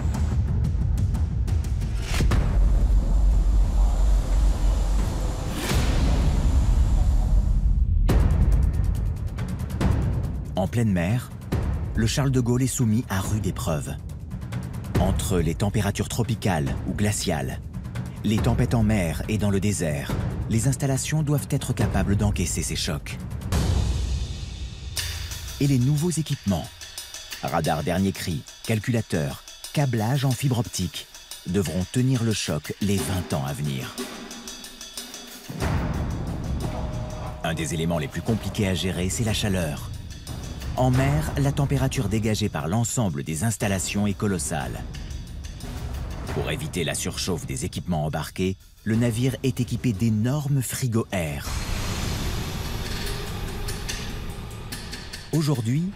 En pleine mer, le Charles de Gaulle est soumis à rude épreuve. Entre les températures tropicales ou glaciales, les tempêtes en mer et dans le désert, les installations doivent être capables d'encaisser ces chocs. Et les nouveaux équipements, radars dernier cri, calculateurs, câblage en fibre optique, devront tenir le choc les 20 ans à venir. Un des éléments les plus compliqués à gérer, c'est la chaleur. En mer, la température dégagée par l'ensemble des installations est colossale. Pour éviter la surchauffe des équipements embarqués, le navire est équipé d'énormes frigos air. Aujourd'hui,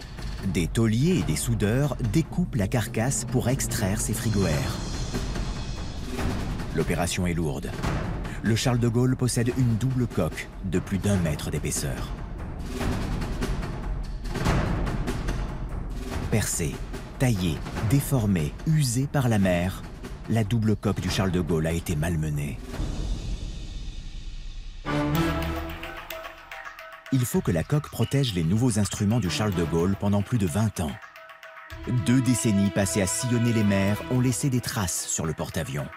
des tauliers et des soudeurs découpent la carcasse pour extraire ces frigos air. L'opération est lourde. Le Charles de Gaulle possède une double coque de plus d'1 mètre d'épaisseur. Percée, taillée, déformée, usée par la mer, la double coque du Charles de Gaulle a été malmenée. Il faut que la coque protège les nouveaux instruments du Charles de Gaulle pendant plus de 20 ans. 2 décennies passées à sillonner les mers ont laissé des traces sur le porte-avions.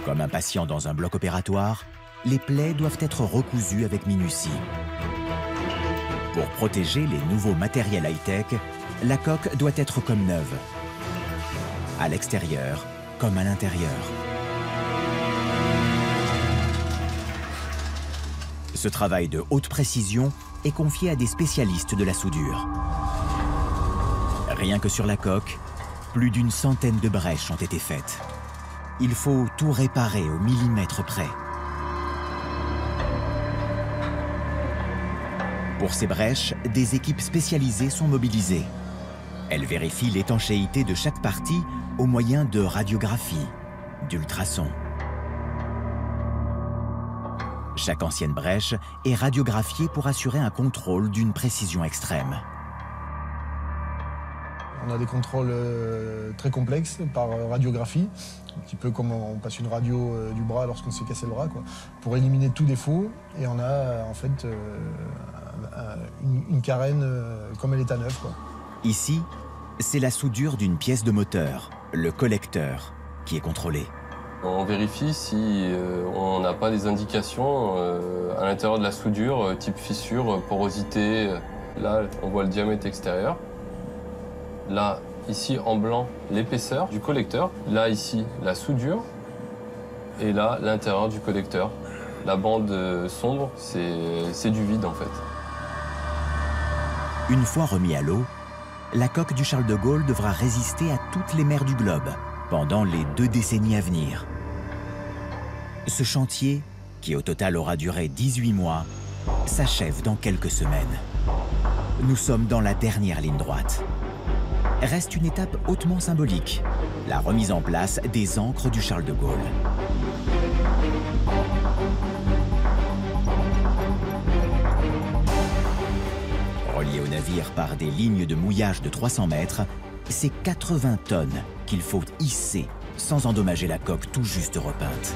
Comme un patient dans un bloc opératoire, les plaies doivent être recousues avec minutie. Pour protéger les nouveaux matériels high-tech, la coque doit être comme neuve. À l'extérieur, comme à l'intérieur. Ce travail de haute précision est confié à des spécialistes de la soudure. Rien que sur la coque, plus d'1 centaine de brèches ont été faites. Il faut tout réparer au millimètre près. Pour ces brèches, des équipes spécialisées sont mobilisées. Elles vérifient l'étanchéité de chaque partie au moyen de radiographie, d'ultrasons. Chaque ancienne brèche est radiographiée pour assurer un contrôle d'une précision extrême. On a des contrôles très complexes par radiographie, un petit peu comme on passe une radio du bras lorsqu'on s'est cassé le bras, quoi, pour éliminer tout défaut. Et on a en fait une carène comme elle est à neuf, quoi. Ici, c'est la soudure d'une pièce de moteur, le collecteur, qui est contrôlé. On vérifie si on n'a pas des indications à l'intérieur de la soudure, type fissure, porosité. Là, on voit le diamètre extérieur. Là, ici, en blanc, l'épaisseur du collecteur. Là, ici, la soudure. Et là, l'intérieur du collecteur. La bande sombre, c'est du vide, en fait. Une fois remis à l'eau, la coque du Charles de Gaulle devra résister à toutes les mers du globe pendant les 2 décennies à venir. Ce chantier, qui au total aura duré 18 mois, s'achève dans quelques semaines. Nous sommes dans la dernière ligne droite. Reste une étape hautement symbolique, la remise en place des ancres du Charles de Gaulle. Relié au navire par des lignes de mouillage de 300 mètres, c'est 80 tonnes qu'il faut hisser sans endommager la coque tout juste repeinte.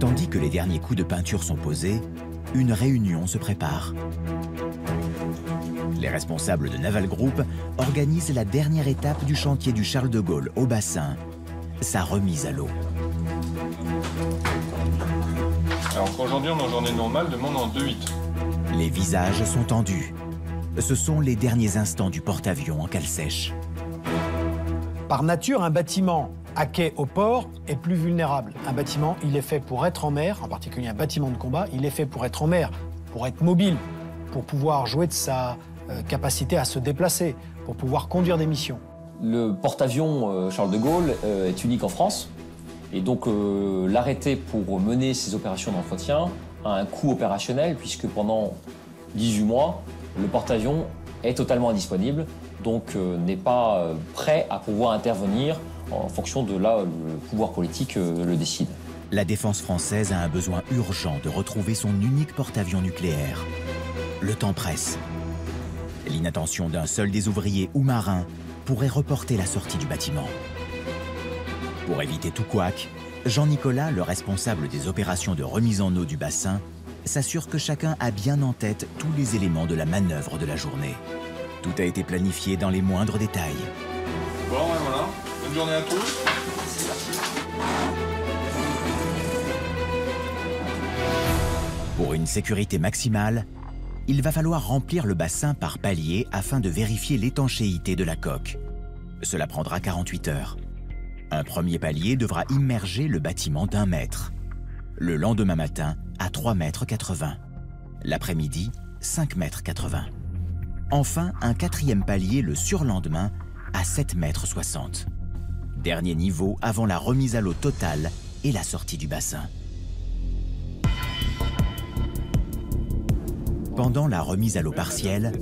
Tandis que les derniers coups de peinture sont posés, une réunion se prépare. Les responsables de Naval Group organisent la dernière étape du chantier du Charles de Gaulle au bassin, sa remise à l'eau. Alors qu'aujourd'hui on est en journée normale, demande en 2-8. Les visages sont tendus. Ce sont les derniers instants du porte-avions en cale sèche. Par nature, un bâtiment à quai au port est plus vulnérable. Un bâtiment, il est fait pour être en mer, en particulier un bâtiment de combat, il est fait pour être en mer, pour être mobile, pour pouvoir jouer de sa capacité à se déplacer, pour pouvoir conduire des missions. Le porte-avions Charles de Gaulle est unique en France. Et donc l'arrêté pour mener ces opérations d'entretien a un coût opérationnel puisque pendant 18 mois, le porte-avions est totalement indisponible, donc n'est pas prêt à pouvoir intervenir en fonction de là le pouvoir politique le décide. La défense française a un besoin urgent de retrouver son unique porte-avions nucléaire. Le temps presse. L'inattention d'un seul des ouvriers ou marins pourrait reporter la sortie du bâtiment. Pour éviter tout couac, Jean-Nicolas, le responsable des opérations de remise en eau du bassin, s'assure que chacun a bien en tête tous les éléments de la manœuvre de la journée. Tout a été planifié dans les moindres détails. Bon, ouais, voilà. Bonne journée à tous. Pour une sécurité maximale, il va falloir remplir le bassin par paliers afin de vérifier l'étanchéité de la coque. Cela prendra 48 heures. Un premier palier devra immerger le bâtiment d'1 mètre. Le lendemain matin, à 3,80 m. L'après-midi, 5,80 m. Enfin, un 4e palier le surlendemain à 7,60 m. Dernier niveau avant la remise à l'eau totale et la sortie du bassin. Pendant la remise à l'eau partielle,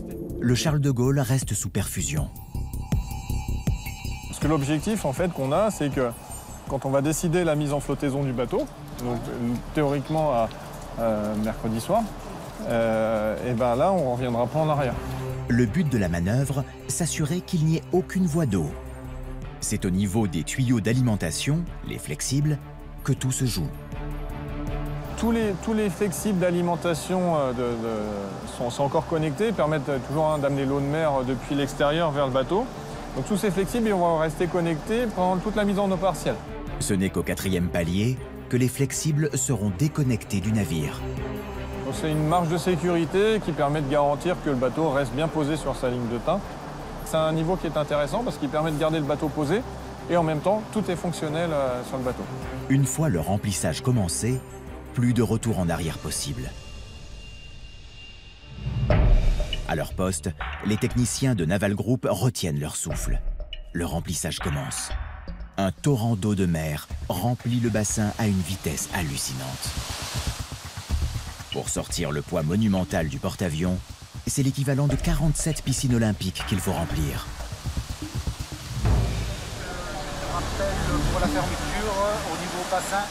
le Charles de Gaulle reste sous perfusion. Parce que l'objectif en fait qu'on a, c'est que quand on va décider la mise en flottaison du bateau, donc théoriquement à mercredi soir, et ben là on ne reviendra pas en arrière. Le but de la manœuvre, s'assurer qu'il n'y ait aucune voie d'eau. C'est au niveau des tuyaux d'alimentation, les flexibles, que tout se joue. Tous les flexibles d'alimentation sont encore connectés, permettent toujours d'amener l'eau de mer depuis l'extérieur vers le bateau. Donc tous ces flexibles ils vont rester connectés pendant toute la mise en eau partielle. Ce n'est qu'au 4e palier que les flexibles seront déconnectés du navire. C'est une marge de sécurité qui permet de garantir que le bateau reste bien posé sur sa ligne de thym. C'est un niveau qui est intéressant parce qu'il permet de garder le bateau posé et en même temps tout est fonctionnel sur le bateau. Une fois le remplissage commencé, Plus de retour en arrière possible. À leur poste, les techniciens de Naval Group retiennent leur souffle. Le remplissage commence. Un torrent d'eau de mer remplit le bassin à une vitesse hallucinante. Pour sortir le poids monumental du porte-avions, c'est l'équivalent de 47 piscines olympiques qu'il faut remplir. Rappel pour la fermeture au niveau bassin.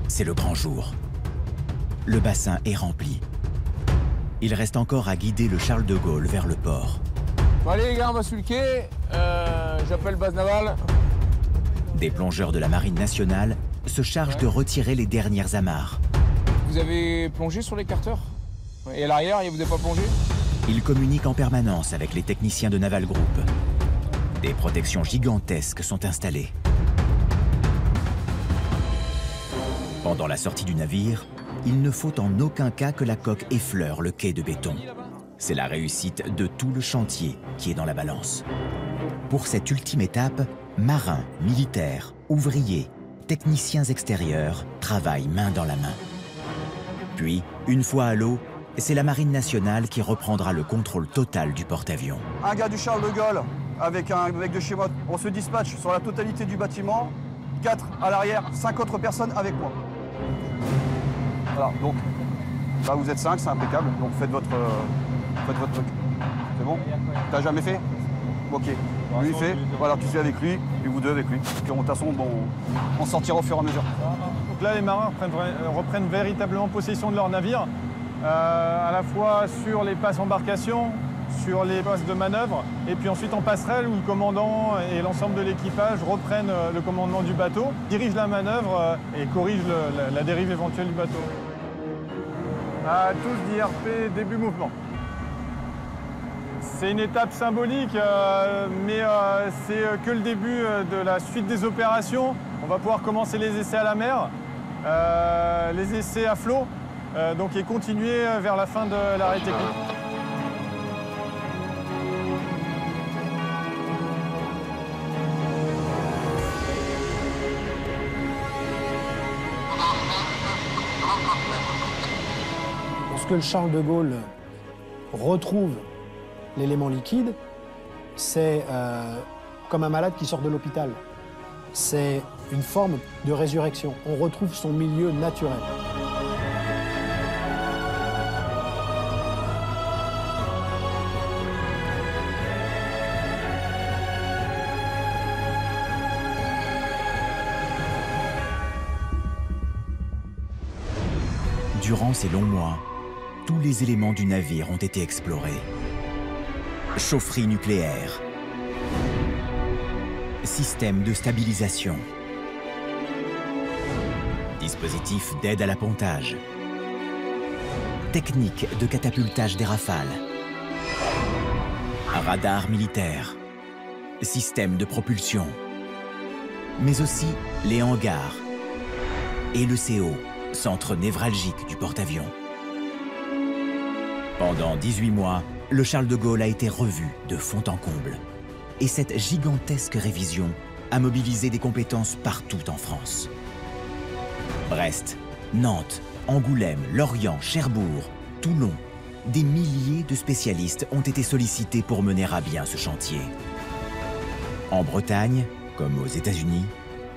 C'est le grand jour. Le bassin est rempli. Il reste encore à guider le Charles de Gaulle vers le port. Bon allez les gars, on va sur le quai. J'appelle base navale. Des plongeurs de la Marine nationale se chargent de retirer les dernières amarres. Vous avez plongé sur l'écarteur? Et à l'arrière, vous n'avez pas plongé? Ils communiquent en permanence avec les techniciens de Naval Group. Des protections gigantesques sont installées. Pendant la sortie du navire, il ne faut en aucun cas que la coque effleure le quai de béton. C'est la réussite de tout le chantier qui est dans la balance. Pour cette ultime étape, marins, militaires, ouvriers, techniciens extérieurs travaillent main dans la main. Puis, une fois à l'eau, c'est la Marine nationale qui reprendra le contrôle total du porte-avions. Un gars du Charles de Gaulle avec un mec de chez moi. On se dispatche sur la totalité du bâtiment. 4 à l'arrière, 5 autres personnes avec moi. Voilà, donc là vous êtes 5, c'est impeccable. Donc faites votre truc. C'est bon? T'as jamais fait? Ok. Lui il fait, voilà, tu suis avec lui, et vous deux avec lui. Puis de toute façon, bon, on sortira au fur et à mesure. Donc là, les marins reprennent véritablement possession de leur navire, à la fois sur les passes embarcation, sur les postes de manœuvre, et puis ensuite en passerelle où le commandant et l'ensemble de l'équipage reprennent le commandement du bateau, dirigent la manœuvre et corrigent la dérive éventuelle du bateau. À tous d'IRP, début mouvement. C'est une étape symbolique, mais c'est que le début de la suite des opérations. On va pouvoir commencer les essais à la mer, les essais à flot, donc et continuer vers la fin de l'arrêt technique. Lorsque le Charles de Gaulle retrouve l'élément liquide, c'est comme un malade qui sort de l'hôpital. C'est une forme de résurrection. On retrouve son milieu naturel. Durant ces longs mois, tous les éléments du navire ont été explorés. Chaufferie nucléaire, système de stabilisation, dispositif d'aide à l'appontage, technique de catapultage des rafales, un radar militaire, système de propulsion, mais aussi les hangars et le CO, centre névralgique du porte-avions. Pendant 18 mois, le Charles de Gaulle a été revu de fond en comble. Et cette gigantesque révision a mobilisé des compétences partout en France. Brest, Nantes, Angoulême, Lorient, Cherbourg, Toulon, des milliers de spécialistes ont été sollicités pour mener à bien ce chantier. En Bretagne, comme aux États-Unis,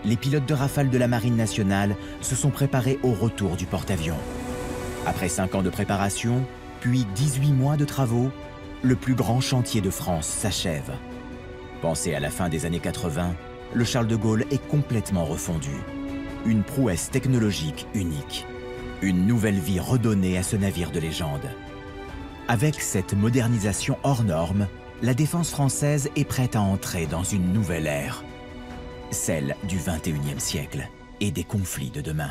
les pilotes de Rafale de la Marine nationale se sont préparés au retour du porte-avions. Après 5 ans de préparation, puis 18 mois de travaux, le plus grand chantier de France s'achève. Pensé à la fin des années 80, le Charles de Gaulle est complètement refondu. Une prouesse technologique unique. Une nouvelle vie redonnée à ce navire de légende. Avec cette modernisation hors norme, la défense française est prête à entrer dans une nouvelle ère. Celle du XXIe siècle et des conflits de demain.